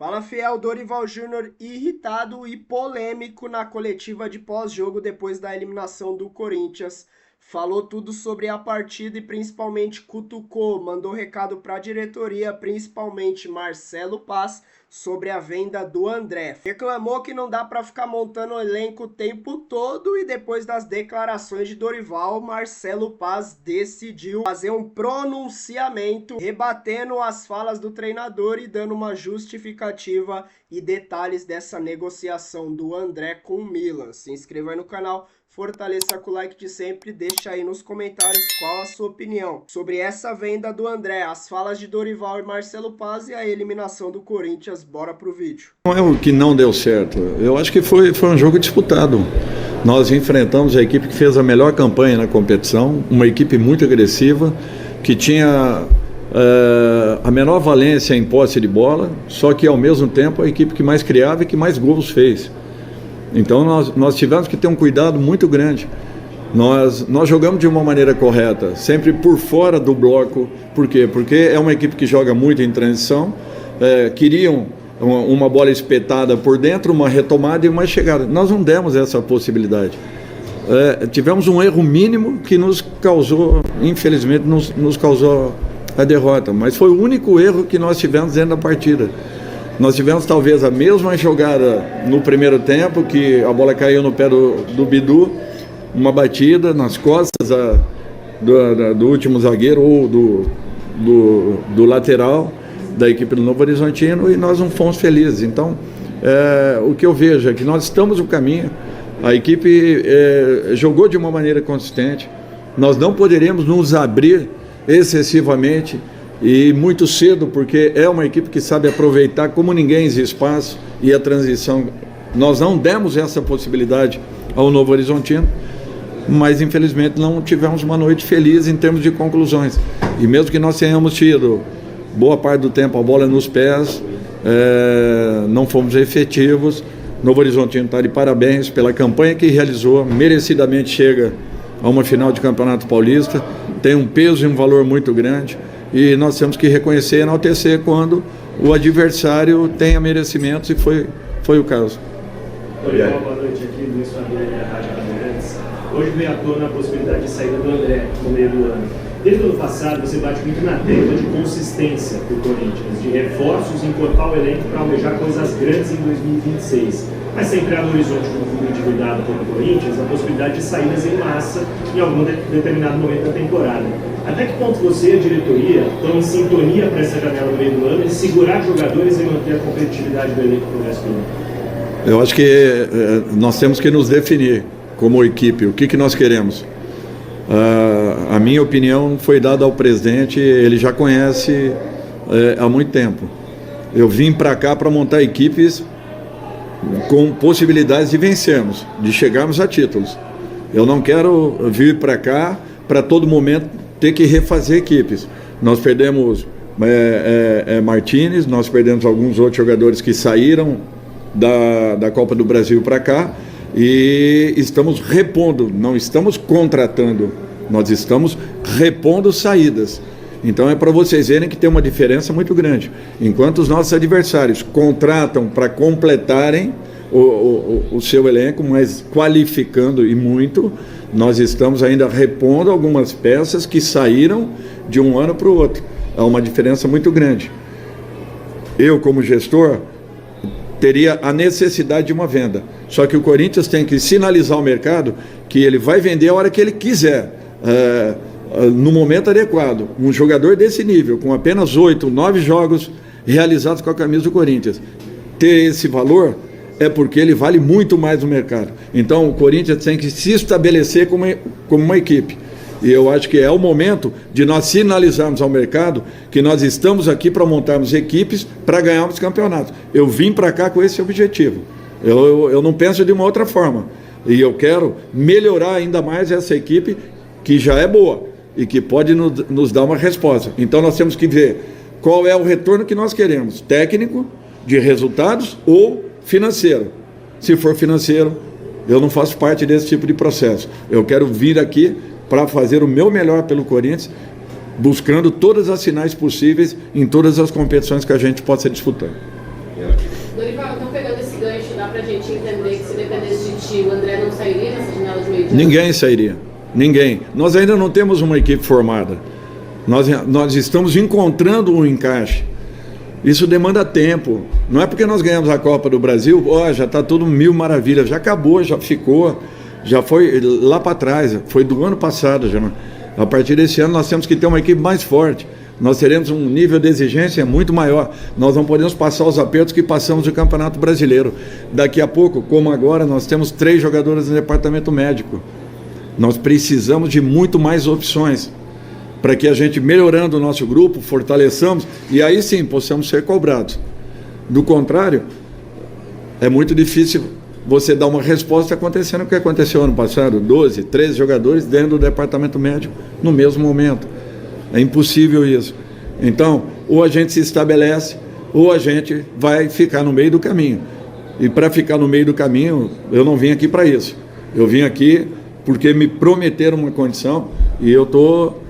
Fala, fiel. Dorival Júnior irritado e polêmico na coletiva de pós-jogo depois da eliminação do Corinthians. Falou tudo sobre a partida e principalmente cutucou, mandou recado para a diretoria, principalmente Marcelo Paz, sobre a venda do André. Reclamou que não dá para ficar montando o elenco o tempo todo e depois das declarações de Dorival, Marcelo Paz decidiu fazer um pronunciamento rebatendo as falas do treinador e dando uma justificativa e detalhes dessa negociação do André com o Milan. Se inscreva aí no canal, fortaleça com o like de sempre, deixa aí nos comentários qual a sua opinião sobre essa venda do André, as falas de Dorival e Marcelo Paz e a eliminação do Corinthians. Bora pro vídeo. Não é o que não deu certo, eu acho que foi um jogo disputado. Nós enfrentamos a equipe que fez a melhor campanha na competição, uma equipe muito agressiva, que tinha a menor valência em posse de bola, só que ao mesmo tempo a equipe que mais criava e que mais gols fez. Então nós tivemos que ter um cuidado muito grande. Nós jogamos de uma maneira correta, sempre por fora do bloco. Por quê? Porque é uma equipe que joga muito em transição, queriam uma bola espetada por dentro, uma retomada e uma chegada. Nós não demos essa possibilidade. Tivemos um erro mínimo que nos causou, infelizmente, nos causou a derrota. Mas foi o único erro que nós tivemos dentro da partida. Nós tivemos talvez a mesma jogada no primeiro tempo, que a bola caiu no pé do Bidu, uma batida nas costas do último zagueiro ou do lateral da equipe do Novo Horizontino, e nós não fomos felizes. Então, o que eu vejo é que nós estamos no caminho, a equipe jogou de uma maneira consistente, nós não poderíamos nos abrir excessivamente e muito cedo, porque é uma equipe que sabe aproveitar como ninguém esse espaço e a transição. Nós não demos essa possibilidade ao Novo Horizontino, mas infelizmente não tivemos uma noite feliz em termos de conclusões. E mesmo que nós tenhamos tido boa parte do tempo a bola nos pés, não fomos efetivos. Novo Horizontino está de parabéns pela campanha que realizou, merecidamente chega a uma final de Campeonato Paulista, tem um peso e um valor muito grande. E nós temos que reconhecer e enaltecer quando o adversário tenha merecimentos, e foi o caso. Boa noite, aqui Luiz Fabiano da Rádio Bandeirantes. Hoje veio à tona a possibilidade de saída do André no meio do ano. Desde o ano passado, você bate muito na tecla de consistência para o Corinthians, de reforços, encorpar o elenco para almejar coisas grandes em 2026. Mas sempre há no horizonte do clube endividado pelo Corinthians a possibilidade de saídas em massa em algum determinado momento da temporada. Até que ponto você e a diretoria estão em sintonia para essa janela no meio do ano de segurar jogadores e manter a competitividade do elenco para o resto do ano? Eu acho que nós temos que nos definir como equipe, o que nós queremos. A minha opinião foi dada ao presidente, ele já conhece há muito tempo. Eu vim para cá para montar equipes com possibilidades de vencermos, de chegarmos a títulos. Eu não quero vir para cá para todo momento ter que refazer equipes. Nós perdemos Martínez, nós perdemos alguns outros jogadores que saíram da Copa do Brasil para cá, e estamos repondo, não estamos contratando, nós estamos repondo saídas. Então é para vocês verem que tem uma diferença muito grande. Enquanto os nossos adversários contratam para completarem o seu elenco, mas qualificando e muito, nós estamos ainda repondo algumas peças que saíram de um ano para o outro. Há uma diferença muito grande. Eu, como gestor, teria a necessidade de uma venda. Só que o Corinthians tem que sinalizar ao mercado que ele vai vender a hora que ele quiser, no momento adequado. Um jogador desse nível, com apenas 8, 9 jogos realizados com a camisa do Corinthians, ter esse valor é porque ele vale muito mais no mercado. Então o Corinthians tem que se estabelecer como uma equipe. E eu acho que é o momento de nós sinalizarmos ao mercado que nós estamos aqui para montarmos equipes para ganharmos campeonatos. Eu vim para cá com esse objetivo. Eu não penso de uma outra forma. E eu quero melhorar ainda mais essa equipe, que já é boa e que pode nos dar uma resposta. Então nós temos que ver qual é o retorno que nós queremos, técnico, de resultados ou financeiro. Se for financeiro, eu não faço parte desse tipo de processo. Eu quero vir aqui para fazer o meu melhor pelo Corinthians, buscando todas as finais possíveis em todas as competições que a gente possa disputar. Dorival, então pegando esse gancho, dá pra gente entender que se dependesse de ti, o André não sairia nessa janela de meio de ano? Ninguém sairia. Ninguém. Nós ainda não temos uma equipe formada. Nós estamos encontrando um encaixe. Isso demanda tempo. Não é porque nós ganhamos a Copa do Brasil, já está tudo mil maravilhas. Já acabou, já ficou, já foi lá para trás. Foi do ano passado já. A partir desse ano nós temos que ter uma equipe mais forte. Nós teremos um nível de exigência muito maior. Nós não podemos passar os apertos que passamos no Campeonato Brasileiro. Daqui a pouco, como agora, nós temos 3 jogadores no departamento médico. Nós precisamos de muito mais opções para que a gente, melhorando o nosso grupo, fortaleçamos e aí sim possamos ser cobrados. Do contrário, é muito difícil você dar uma resposta acontecendo o que aconteceu ano passado, 12, 13 jogadores dentro do departamento médico no mesmo momento. É impossível isso. Então, ou a gente se estabelece, ou a gente vai ficar no meio do caminho. E para ficar no meio do caminho, eu não vim aqui para isso. Eu vim aqui porque me prometeram uma condição e eu estou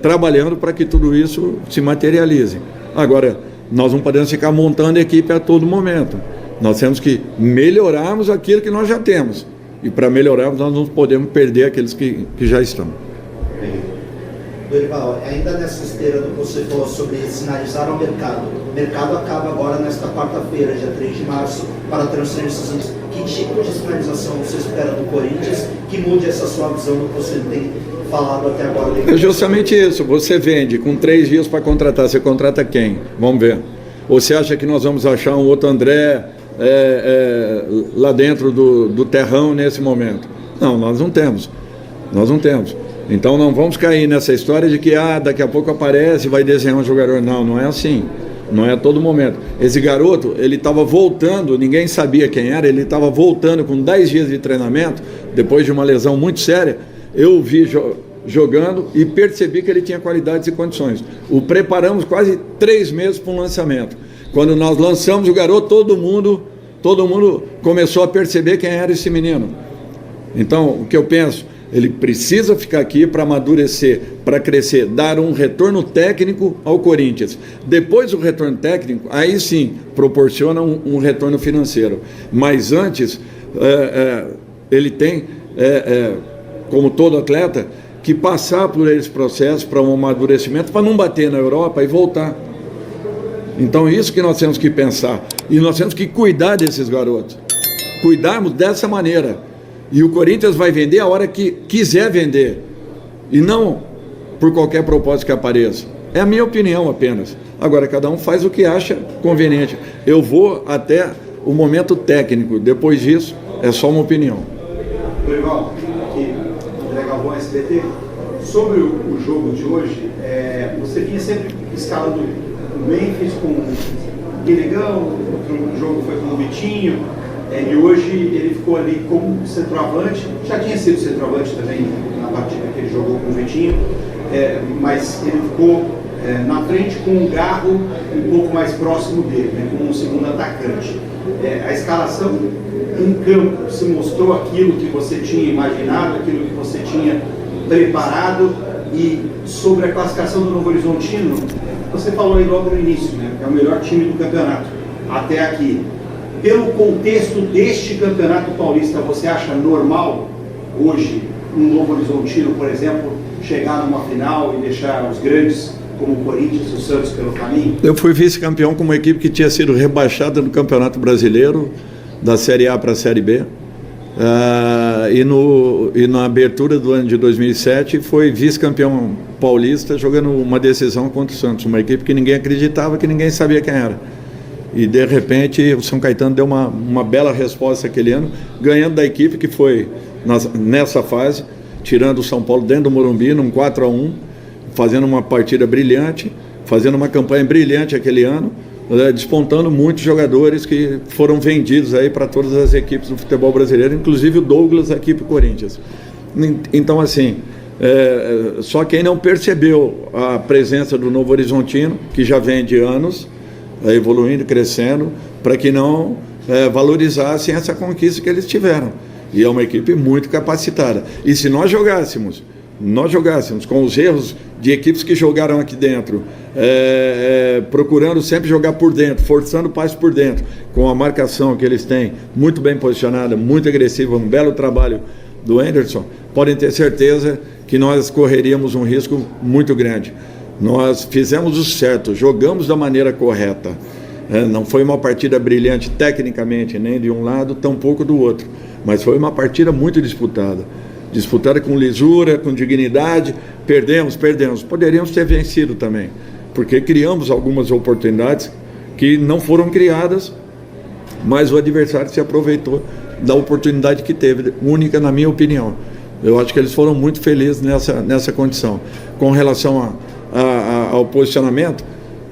trabalhando para que tudo isso se materialize. Agora, nós não podemos ficar montando equipe a todo momento. Nós temos que melhorarmos aquilo que nós já temos. E para melhorarmos, nós não podemos perder aqueles que já estão. Dorival, ainda nessa esteira do que você falou sobre sinalizar ao mercado. O mercado acaba agora nesta quarta-feira, dia 3 de março, para transferências. Que tipo de sinalização você espera do Corinthians que mude essa sua visão do que você tem falado até agora? É justamente isso. Você vende com 3 dias para contratar. Você contrata quem? Vamos ver. Ou você acha que nós vamos achar um outro André lá dentro do terrão nesse momento? Não, nós não temos. Nós não temos. Então não vamos cair nessa história de que daqui a pouco aparece e vai desenhar um jogador. Não, não é assim. Não é a todo momento. Esse garoto, ele estava voltando, ninguém sabia quem era, ele estava voltando com 10 dias de treinamento, depois de uma lesão muito séria. Eu o vi jogando e percebi que ele tinha qualidades e condições. O preparamos quase 3 meses para um lançamento. Quando nós lançamos o garoto, todo mundo começou a perceber quem era esse menino. Então, o que eu penso? Ele precisa ficar aqui para amadurecer, para crescer, dar um retorno técnico ao Corinthians. Depois do retorno técnico, aí sim proporciona um retorno financeiro. Mas antes, ele tem, como todo atleta, que passar por esse processo para um amadurecimento, para não bater na Europa e voltar. Então, isso que nós temos que pensar. E nós temos que cuidar desses garotos. Cuidarmos dessa maneira. E o Corinthians vai vender a hora que quiser vender. E não por qualquer propósito que apareça. É a minha opinião apenas. Agora, cada um faz o que acha conveniente. Eu vou até o momento técnico. Depois disso, é só uma opinião. Dorival, aqui, André Galvão, SBT. Sobre o jogo de hoje, você vinha sempre escalando o Memphis com o Guilherme, outro jogo foi com o Vitinho. E hoje ele ficou ali como centroavante, já tinha sido centroavante também na partida que ele jogou com o Vitinho, mas ele ficou na frente com o Garro um pouco mais próximo dele, como um segundo atacante. A escalação em campo se mostrou aquilo que você tinha imaginado, aquilo que você tinha preparado. E sobre a classificação do Novo Horizontino, você falou aí logo no início, que é o melhor time do campeonato até aqui. Pelo contexto deste campeonato paulista, você acha normal hoje um Novo Horizontino, por exemplo, chegar numa final e deixar os grandes como o Corinthians e o Santos pelo caminho? Eu fui vice-campeão com uma equipe que tinha sido rebaixada no Campeonato Brasileiro, da Série A para a Série B. E na abertura do ano de 2007 foi vice-campeão paulista jogando uma decisão contra o Santos, uma equipe que ninguém acreditava, que ninguém sabia quem era. E de repente o São Caetano deu uma bela resposta aquele ano, ganhando da equipe que foi nessa fase, tirando o São Paulo dentro do Morumbi, num 4-1, fazendo uma partida brilhante, fazendo uma campanha brilhante aquele ano, despontando muitos jogadores que foram vendidos aí para todas as equipes do futebol brasileiro, inclusive o Douglas aqui para o Corinthians. Então, assim, só quem não percebeu a presença do Novo Horizontino, que já vem de anos, evoluindo, crescendo, para que não valorizassem essa conquista que eles tiveram. E é uma equipe muito capacitada. E se nós jogássemos nós jogássemos com os erros de equipes que jogaram aqui dentro, procurando sempre jogar por dentro, forçando o passe por dentro, com a marcação que eles têm, muito bem posicionada, muito agressiva, um belo trabalho do Anderson, podem ter certeza que nós correríamos um risco muito grande. Nós fizemos o certo, jogamos da maneira correta. Não foi uma partida brilhante tecnicamente, nem de um lado, tampouco do outro, mas foi uma partida muito disputada com lisura, com dignidade. Perdemos, poderíamos ter vencido também, porque criamos algumas oportunidades que não foram criadas, mas o adversário se aproveitou da oportunidade que teve, única na minha opinião. Eu acho que eles foram muito felizes nessa condição. Com relação ao posicionamento,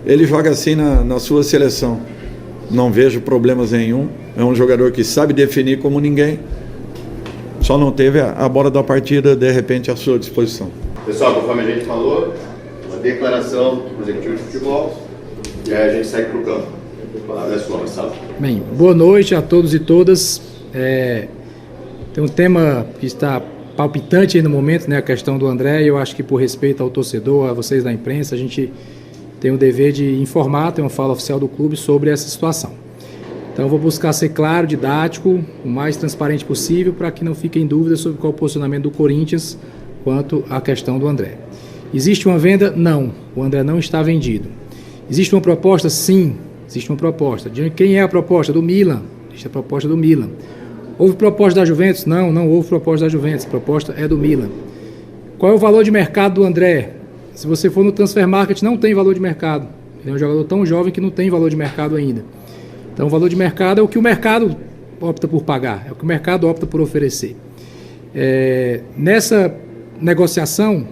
ele joga assim na sua seleção. Não vejo problemas nenhum. É um jogador que sabe definir como ninguém. Só não teve a bola da partida, de repente, à sua disposição. Pessoal, conforme a gente falou, uma declaração do executivo de futebol e aí a gente segue para o campo. A palavra é sua, Marcelo. Bem, boa noite a todos e todas. Tem um tema que está palpitante aí no momento, né, a questão do André, e eu acho que por respeito ao torcedor, a vocês da imprensa, a gente tem o dever de informar, tem uma fala oficial do clube sobre essa situação. Então eu vou buscar ser claro, didático, o mais transparente possível, para que não fiquem dúvidas sobre qual é o posicionamento do Corinthians quanto à questão do André. Existe uma venda? Não. O André não está vendido. Existe uma proposta? Sim, existe uma proposta. De quem é a proposta? Do Milan. Existe a proposta do Milan. Houve proposta da Juventus? Não, não houve proposta da Juventus. A proposta é do Milan. Qual é o valor de mercado do André? Se você for no Transfer Market, não tem valor de mercado. Ele é um jogador tão jovem que não tem valor de mercado ainda. Então, o valor de mercado é o que o mercado opta por pagar, é o que o mercado opta por oferecer. Nessa negociação,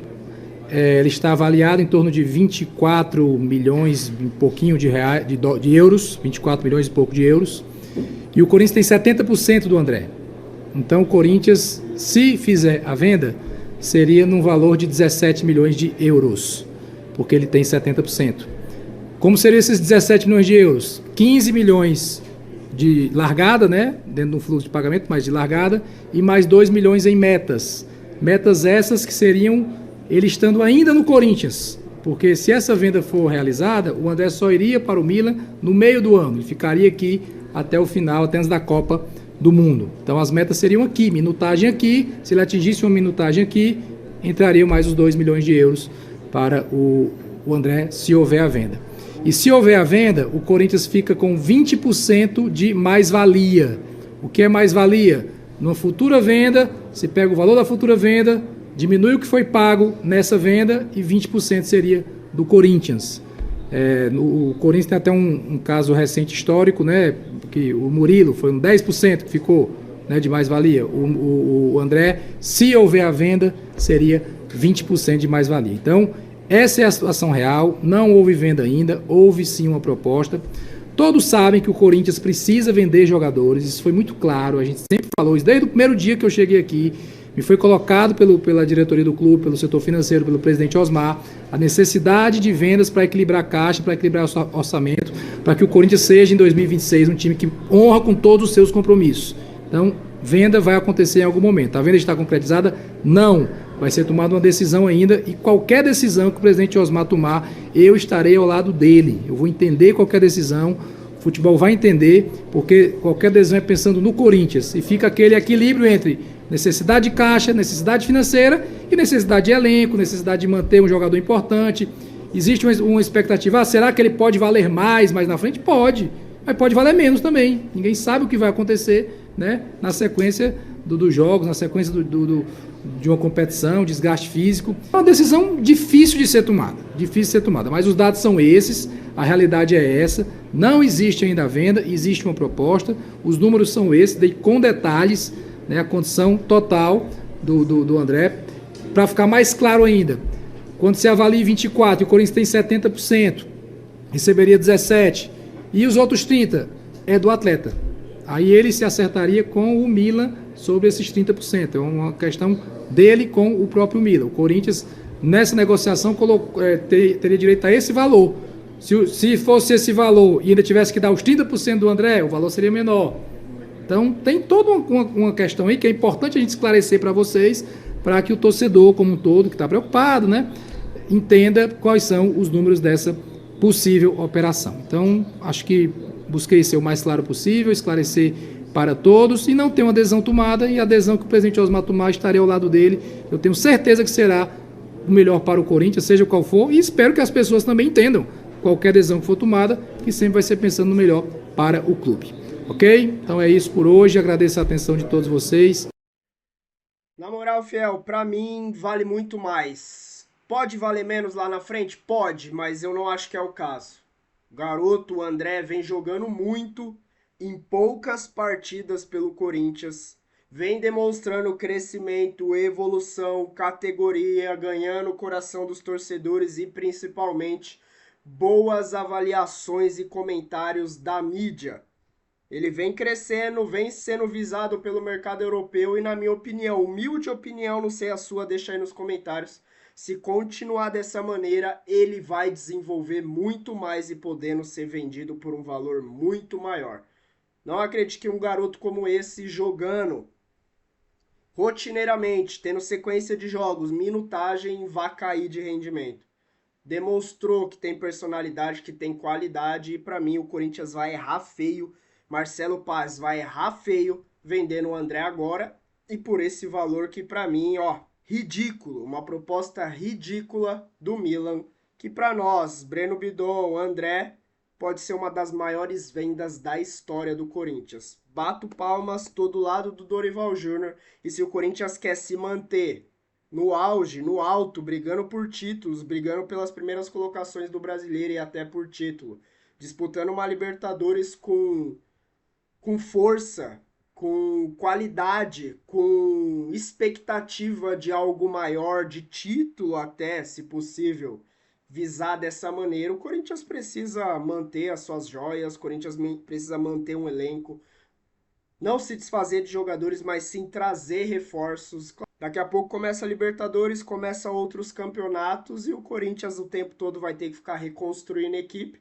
ele está avaliado em torno de 24 milhões e pouquinho de euros, 24 milhões e pouco de euros, e o Corinthians tem 70% do André. Então, o Corinthians, se fizer a venda, seria num valor de 17 milhões de euros, porque ele tem 70%. Como seriam esses 17 milhões de euros? 15 milhões de largada, né? Dentro do fluxo de pagamento, mas de largada, e mais 2 milhões em metas. Metas essas que seriam ele estando ainda no Corinthians. Porque se essa venda for realizada, o André só iria para o Milan no meio do ano. Ele ficaria aqui até o final, até antes da Copa do Mundo. Então as metas seriam aqui, minutagem aqui. Se ele atingisse uma minutagem aqui, entrariam mais os 2 milhões de euros para o André, se houver a venda. E se houver a venda, o Corinthians fica com 20% de mais-valia. O que é mais-valia? Numa futura venda, você pega o valor da futura venda, diminui o que foi pago nessa venda e 20% seria do Corinthians. O Corinthians tem até um caso recente histórico, né? Que o Murilo foi um 10% que ficou, né, de mais-valia. O André, se houver a venda, seria 20% de mais-valia. Então, essa é a situação real, não houve venda ainda, houve sim uma proposta. Todos sabem que o Corinthians precisa vender jogadores, isso foi muito claro, a gente sempre falou isso, desde o primeiro dia que eu cheguei aqui, me foi colocado pela diretoria do clube, pelo setor financeiro, pelo presidente Osmar, a necessidade de vendas para equilibrar a caixa, para equilibrar o orçamento, para que o Corinthians seja em 2026 um time que honra com todos os seus compromissos. Então, venda vai acontecer em algum momento. A venda está concretizada? Não. Vai ser tomada uma decisão ainda, e qualquer decisão que o presidente Osmar tomar, eu estarei ao lado dele. Eu vou entender qualquer decisão, o futebol vai entender, porque qualquer decisão é pensando no Corinthians, e fica aquele equilíbrio entre necessidade de caixa, necessidade financeira e necessidade de elenco, necessidade de manter um jogador importante. Existe uma expectativa, será que ele pode valer mais na frente? Pode, mas pode valer menos também. Ninguém sabe o que vai acontecer, né, na sequência dos jogos, na sequência de uma competição, desgaste físico. É uma decisão difícil de ser tomada, mas os dados são esses, a realidade é essa, não existe ainda a venda, existe uma proposta, os números são esses, dei com detalhes, né, a condição total do André. Para ficar mais claro ainda, quando se avalia 24 e o Corinthians tem 70%, receberia 17%, e os outros 30% é do atleta. Aí ele se acertaria com o Milan sobre esses 30%. É uma questão dele com o próprio Milan. O Corinthians, nessa negociação, teria direito a esse valor. Se fosse esse valor e ainda tivesse que dar os 30% do André, o valor seria menor. Então, tem toda uma questão aí que é importante a gente esclarecer para vocês, para que o torcedor como um todo, que está preocupado, né, entenda quais são os números dessa possível operação. Então, acho que busquei ser o mais claro possível, esclarecer para todos e não ter uma adesão tomada, e a adesão que o presidente Osmar tomar, estarei ao lado dele. Eu tenho certeza que será o melhor para o Corinthians, seja qual for, e espero que as pessoas também entendam qualquer adesão que for tomada, que sempre vai ser pensando no melhor para o clube. Ok? Então é isso por hoje, agradeço a atenção de todos vocês. Na moral, Fiel, pra mim vale muito mais. Pode valer menos lá na frente? Pode, mas eu não acho que é o caso. O garoto, o André, vem jogando muito em poucas partidas pelo Corinthians. Vem demonstrando crescimento, evolução, categoria, ganhando o coração dos torcedores e principalmente boas avaliações e comentários da mídia. Ele vem crescendo, vem sendo visado pelo mercado europeu e, na minha opinião, humilde opinião, não sei a sua, deixa aí nos comentários. Se continuar dessa maneira, ele vai desenvolver muito mais e podendo ser vendido por um valor muito maior. Não acredite que um garoto como esse jogando rotineiramente, tendo sequência de jogos, minutagem, vá cair de rendimento. Demonstrou que tem personalidade, que tem qualidade e para mim o Corinthians vai errar feio. Marcelo Paz vai errar feio vendendo o André agora e por esse valor que para mim, ó, ridículo, uma proposta ridícula do Milan, que para nós, Breno Bidon, André, pode ser uma das maiores vendas da história do Corinthians. Bato palmas, tô do lado do Dorival Júnior e se o Corinthians quer se manter no auge, no alto, brigando por títulos, brigando pelas primeiras colocações do Brasileiro e até por título, disputando uma Libertadores com força, com qualidade, com expectativa de algo maior, de título até, se possível, visar dessa maneira, o Corinthians precisa manter as suas joias, o Corinthians precisa manter um elenco, não se desfazer de jogadores, mas sim trazer reforços. Daqui a pouco começa a Libertadores, começa outros campeonatos e o Corinthians o tempo todo vai ter que ficar reconstruindo a equipe.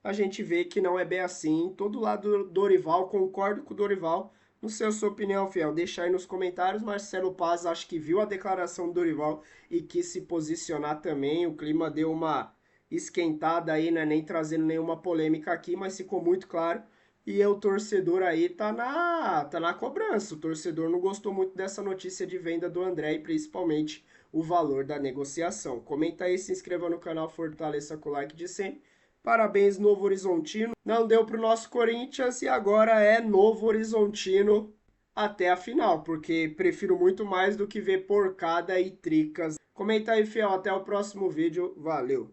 A gente vê que não é bem assim. Todo lado do Dorival, concordo com o Dorival. Não sei a sua opinião, Fiel. Deixa aí nos comentários. Marcelo Paz acho que viu a declaração do Dorival e quis se posicionar também. O clima deu uma esquentada aí, né? Nem trazendo nenhuma polêmica aqui, mas ficou muito claro. E o torcedor aí tá na cobrança. O torcedor não gostou muito dessa notícia de venda do André e principalmente o valor da negociação. Comenta aí, se inscreva no canal, fortaleça com o like de sempre. Parabéns, Novo Horizontino. Não deu pro nosso Corinthians e agora é Novo Horizontino até a final, porque prefiro muito mais do que ver porcada e tricas. Comenta aí, Fiel. Até o próximo vídeo. Valeu!